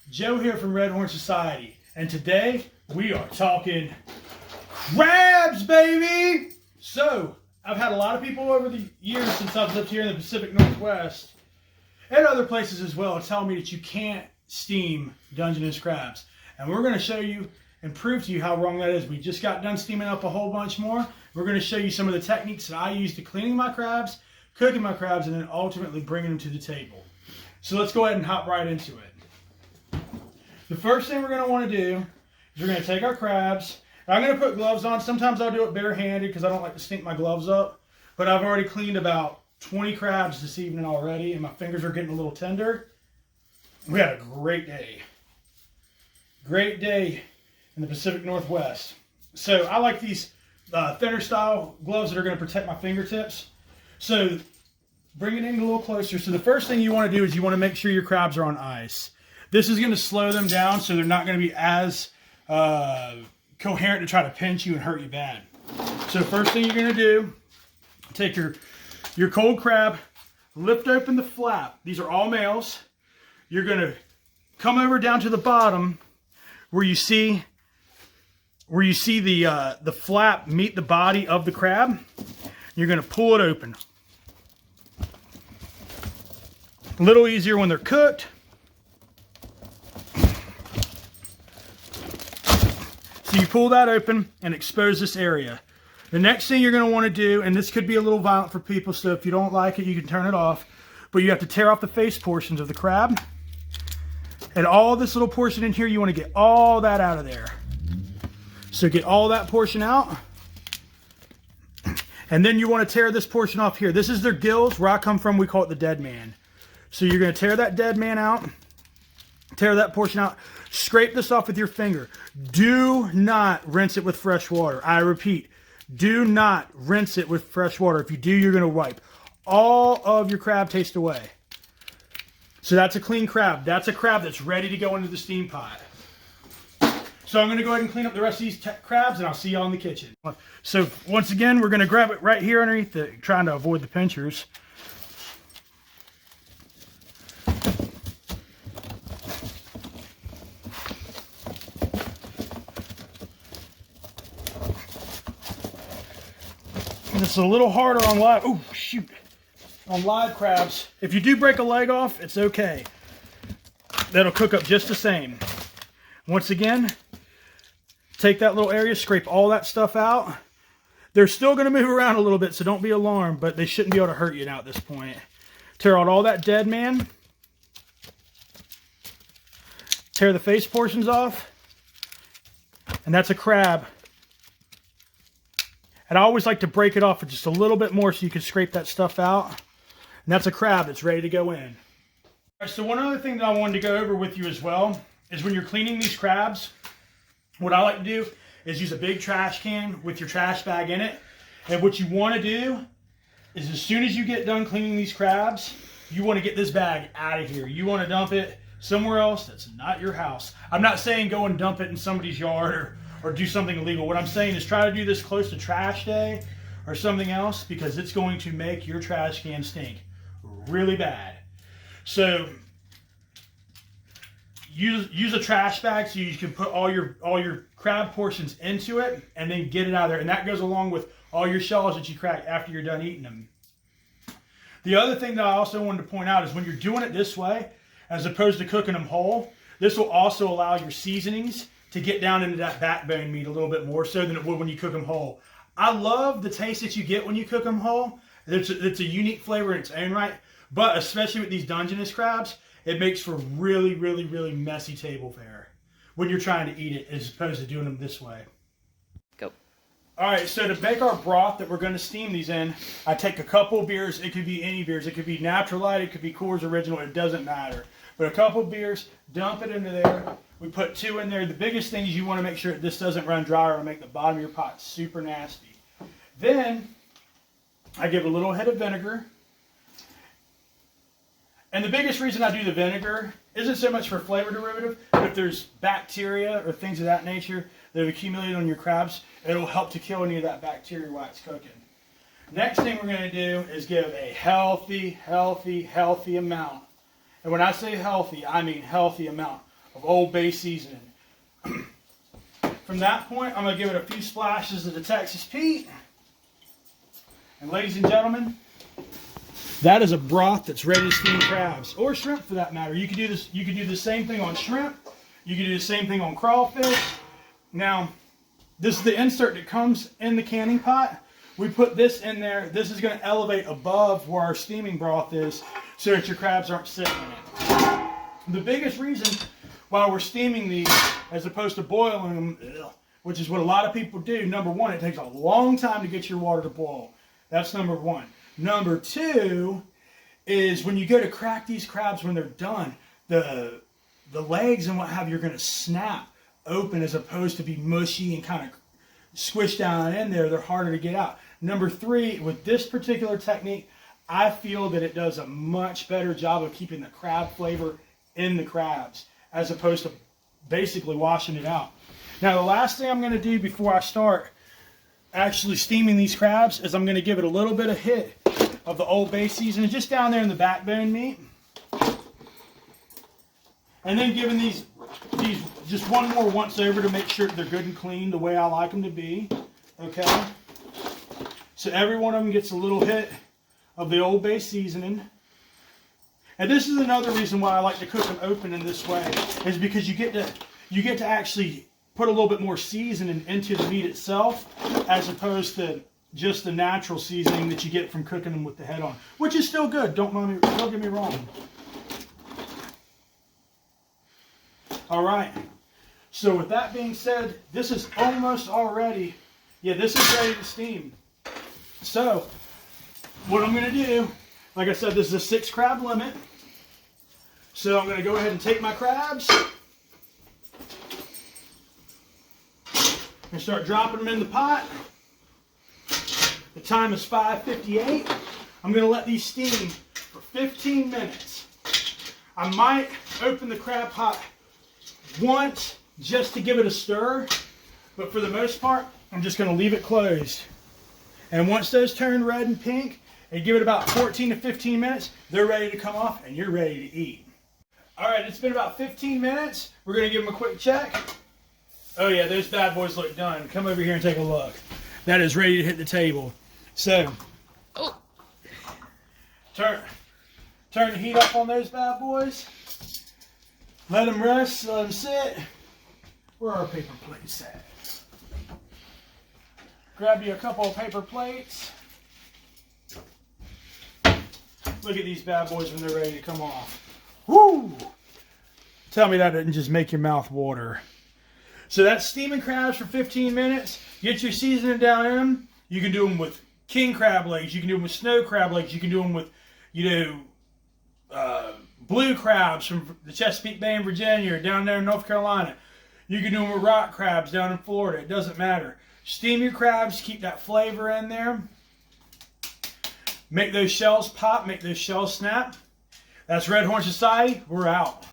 Joe here from Red Horn Society, and today we are talking crabs, baby! So, I've had a lot of people over the years since I've lived here in the Pacific Northwest, and other places as well, tell me that you can't steam Dungeness crabs. And we're going to show you and prove to you how wrong that is. We just got done steaming up a whole bunch more. We're going to show you some of the techniques that I use to cleaning my crabs, cooking my crabs, and then ultimately bringing them to the table. So let's go ahead and hop right into it. The first thing we're going to want to do is we're going to take our crabs. I'm going to put gloves on. Sometimes I'll do it barehanded because I don't like to stink my gloves up. But I've already cleaned about 20 crabs this evening already, and my fingers are getting a little tender. We had a great day. Great day in the Pacific Northwest. So I like these thinner style gloves that are going to protect my fingertips. So bring it in a little closer. So the first thing you want to do is you want to make sure your crabs are on ice. This is going to slow them down so they're not going to be as coherent to try to pinch you and hurt you bad. So first thing you're going to do, take your cold crab, lift open the flap. These are all males. You're going to come over down to the bottom where you see the flap meet the body of the crab. You're going to pull it open. A little easier when they're cooked. So you pull that open and expose this area. The next thing you're going to want to do, and this could be a little violent for people, so if you don't like it, you can turn it off. But you have to tear off the face portions of the crab. And all this little portion in here, you want to get all that out of there. So get all that portion out. And then you want to tear this portion off here. This is their gills. Where I come from, we call it the dead man. So you're going to tear that dead man out. Tear that portion out. Scrape this off with your finger. Do not rinse it with fresh water. I repeat, do not rinse it with fresh water. If you do, you're going to wipe all of your crab taste away. So that's a clean crab. That's a crab that's ready to go into the steam pot. So I'm going to go ahead and clean up the rest of these crabs, and I'll see y'all in the kitchen. So once again, we're going to grab it right here underneath trying to avoid the pinchers. And it's a little harder on live. Oh, shoot. On live crabs. If you do break a leg off, it's okay. That'll cook up just the same. Once again, take that little area, scrape all that stuff out. They're still going to move around a little bit, so don't be alarmed, but they shouldn't be able to hurt you now at this point. Tear out all that dead man. Tear the face portions off. And that's a crab. And I always like to break it off with just a little bit more so you can scrape that stuff out. And that's a crab that's ready to go in. All right, so one other thing that I wanted to go over with you as well is when you're cleaning these crabs, what I like to do is use a big trash can with your trash bag in it. And what you want to do is as soon as you get done cleaning these crabs, you want to get this bag out of here. You want to dump it somewhere else that's not your house. I'm not saying go and dump it in somebody's yard or do something illegal. What I'm saying is try to do this close to trash day or something else, because it's going to make your trash can stink really bad. So use a trash bag so you can put all your crab portions into it and then get it out of there. And that goes along with all your shells that you crack after you're done eating them. The other thing that I also wanted to point out is when you're doing it this way, as opposed to cooking them whole, this will also allow your seasonings to get down into that backbone meat a little bit more so than it would when you cook them whole. I love the taste that you get when you cook them whole. It's a unique flavor in its own right, but especially with these Dungeness crabs, it makes for really, really, really messy table fare when you're trying to eat it as opposed to doing them this way. Go. All right, so to make our broth that we're going to steam these in, I take a couple beers. It could be any beers. It could be Natural Light. It could be Coors Original. It doesn't matter. But a couple beers, dump it into there. We put 2 in there. The biggest thing is you want to make sure that this doesn't run dry or make the bottom of your pot super nasty. Then I give a little hit of vinegar. And the biggest reason I do the vinegar isn't so much for flavor derivative, but if there's bacteria or things of that nature that have accumulated on your crabs, it'll help to kill any of that bacteria while it's cooking. Next thing we're going to do is give a healthy amount. And when I say healthy, I mean healthy amount of of Old Bay seasoning. From that point, I'm going to give it a few splashes of the Texas Pete. And ladies and gentlemen, that is a broth that's ready to steam crabs, or shrimp for that matter. You could do this. You could do the same thing on shrimp. You could do the same thing on crawfish. Now, this is the insert that comes in the canning pot. We put this in there. This is going to elevate above where our steaming broth is, so that your crabs aren't sitting in it. The biggest reason why we're steaming these as opposed to boiling them, which is what a lot of people do. Number one, it takes a long time to get your water to boil. That's number one. Number two is when you go to crack these crabs when they're done, the legs and what have you are going to snap open as opposed to be mushy and kind of squished down in there. They're harder to get out. Number three, with this particular technique, I feel that it does a much better job of keeping the crab flavor in the crabs as opposed to basically washing it out. Now, the last thing I'm going to do before I start actually steaming these crabs is I'm going to give it a little bit of hit of the Old Bay seasoning just down there in the backbone meat. And then giving these just one more once over to make sure they're good and clean the way I like them to be. Okay? So every one of them gets a little hit of the Old Bay seasoning. And this is another reason why I like to cook them open in this way, is because you get to actually put a little bit more seasoning into the meat itself, as opposed to just the natural seasoning that you get from cooking them with the head on, which is still good. Don't get me wrong. All right. So with that being said, this is almost already, this is ready to steam. So what I'm going to do, like I said, this is a 6 crab limit. So I'm going to go ahead and take my crabs and start dropping them in the pot. The time is 5:58. I'm going to let these steam for 15 minutes. I might open the crab pot once just to give it a stir, but for the most part, I'm just going to leave it closed. And once those turn red and pink, and give it about 14 to 15 minutes, they're ready to come off and you're ready to eat. All right, it's been about 15 minutes. We're going to give them a quick check. Oh yeah, those bad boys look done. Come over here and take a look. That is ready to hit the table. So, turn the heat up on those bad boys. Let them rest, let them sit. Where are our paper plates at? Grab you a couple of paper plates. Look at these bad boys when they're ready to come off. Woo! Tell me that didn't just make your mouth water. So that's steaming crabs for 15 minutes. Get your seasoning down in them. You can do them with king crab legs. You can do them with snow crab legs. You can do them with, blue crabs from the Chesapeake Bay in Virginia or down there in North Carolina. You can do them with rock crabs down in Florida. It doesn't matter. Steam your crabs. Keep that flavor in there. Make those shells pop. Make those shells snap. That's Red Horn Society. We're out.